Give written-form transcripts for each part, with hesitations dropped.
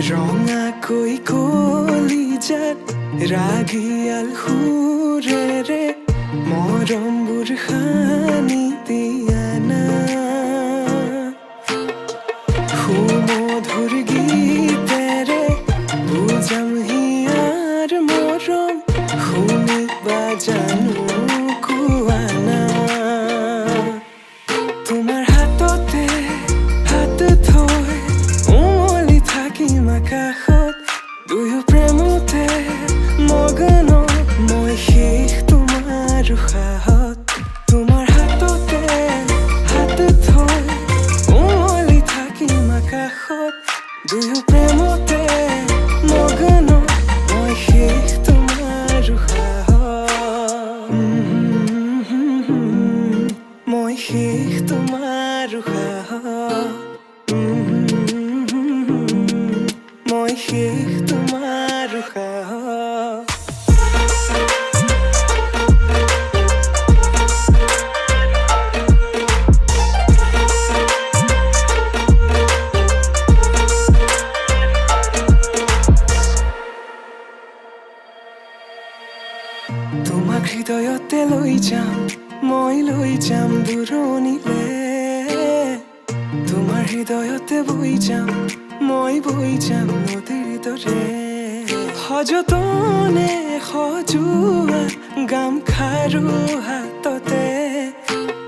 ৰঙা কৈ কলিজাত ৰাগিয়াল সুৰেৰে মৰমবোৰ সানি দিয়া না সুমধুৰ গীতেৰে বুজাম হিয়াৰ মৰম শুনিবা জানো কোৱা না তোমাৰ হাততে হাত থৈ উমলি থাকিম আকাশত দুয়ো প্ৰেমতে মগন মই শেষ তোমাৰ উশাহত তোমাৰ হাততে হাত থৈ উমলি থাকিম আকাশত দুয়ো প্ৰেমতে মগন মই শেষ তোমাৰ উশাহত মই শেষ তোমাৰ উশাহত মই শেষ তোমাৰ উশাহত তোমাক হৃদয়তে লৈ যাম মই লৈ যাম দূৰণিলে তোমাৰ হৃদয়তে বৈ যাম মই বৈ যাম নদীৰ দৰে সযতনে সজোৱা গামখাৰু হাততে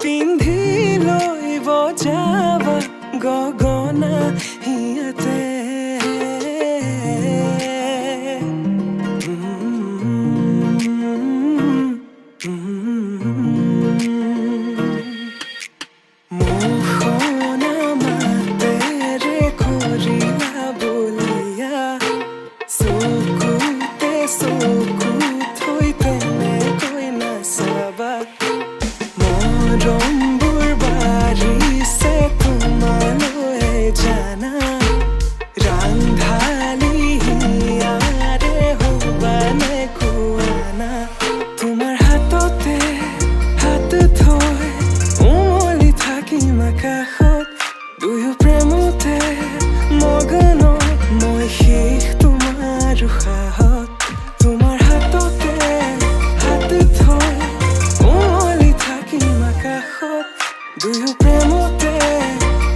পিন্ধি লৈ বজাবা গগনা হিয়াতে মৰমবোৰ বাঢ়িছে তোমালৈ জানা ৰান্ধালি হিয়াৰে হবানে খোৱানা তোমাৰ হাততে হাত থৈ উমলি থাকিম আকাশত দুয়ো প্ৰেমতে মগন মই শেষ তোমাৰ উশাহত তোমাৰ হাততে হাত থৈ উমলি থাকিম আকাশত দুয়ো প্ৰেমতে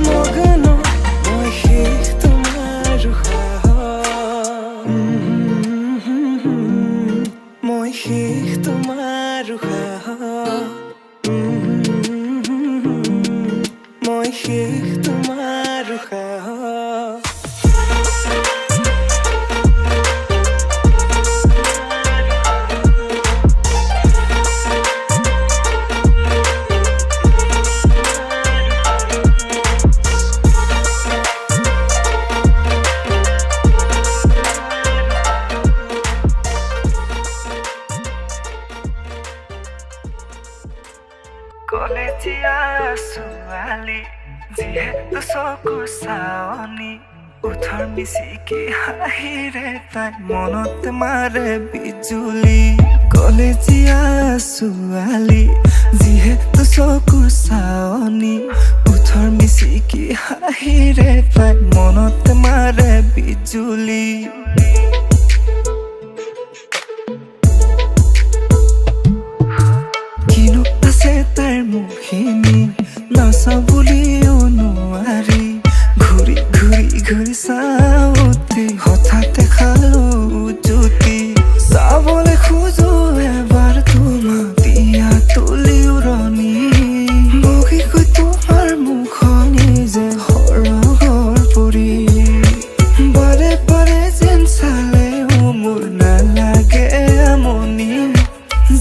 মগন মই শেষ তোমাৰ উশাহত মই শেষ তোমাৰ উশাহত মই শেষ তোমাৰ উশাহত কলেজীয়া ছোৱালী যিহেতু চকুৰ চাৱনি ওঠৰ মিচিকি হাঁহিৰে তাই মনত মাৰে বিজুলী কলেজীয়া ছোৱালী যিহেতু চকুৰ চাৱনি ওঠৰ মিচিকি হাঁহিৰে তাই মনত মাৰে বিজুলী তাইৰ মুখখিনি নাচা বুলিও নোৱাৰি ঘূৰি ঘূৰি ঘূৰি চাওঁতে হঠাতে খালো জ্যোতি চাবলৈ খোজো এবাৰ তোমাক দিয়া তুলি উৰণি বগীকৈ তোমাৰ মুখনি যে সৰগৰ পৰি বাৰে বাৰে যেন চালেও মোৰ নালাগে আমনি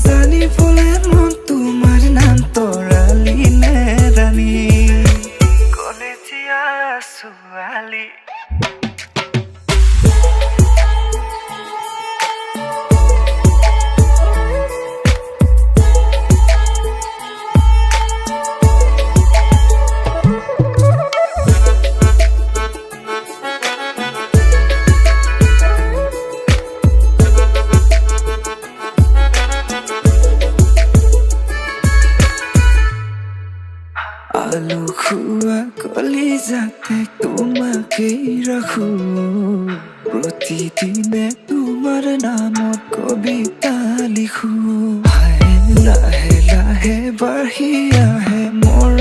জানিবলৈ মন তোমাৰ নাম তৰালি নে ৰাণী কলেজীয়া ছোৱালী আলু খুয়া কলিজাতে তোমাকেই ৰাখো প্ৰতিদিনে তোমাৰ নামত কবিতা লিখো হায় লাহে লাহে বাঢ়ি আহে মোৰ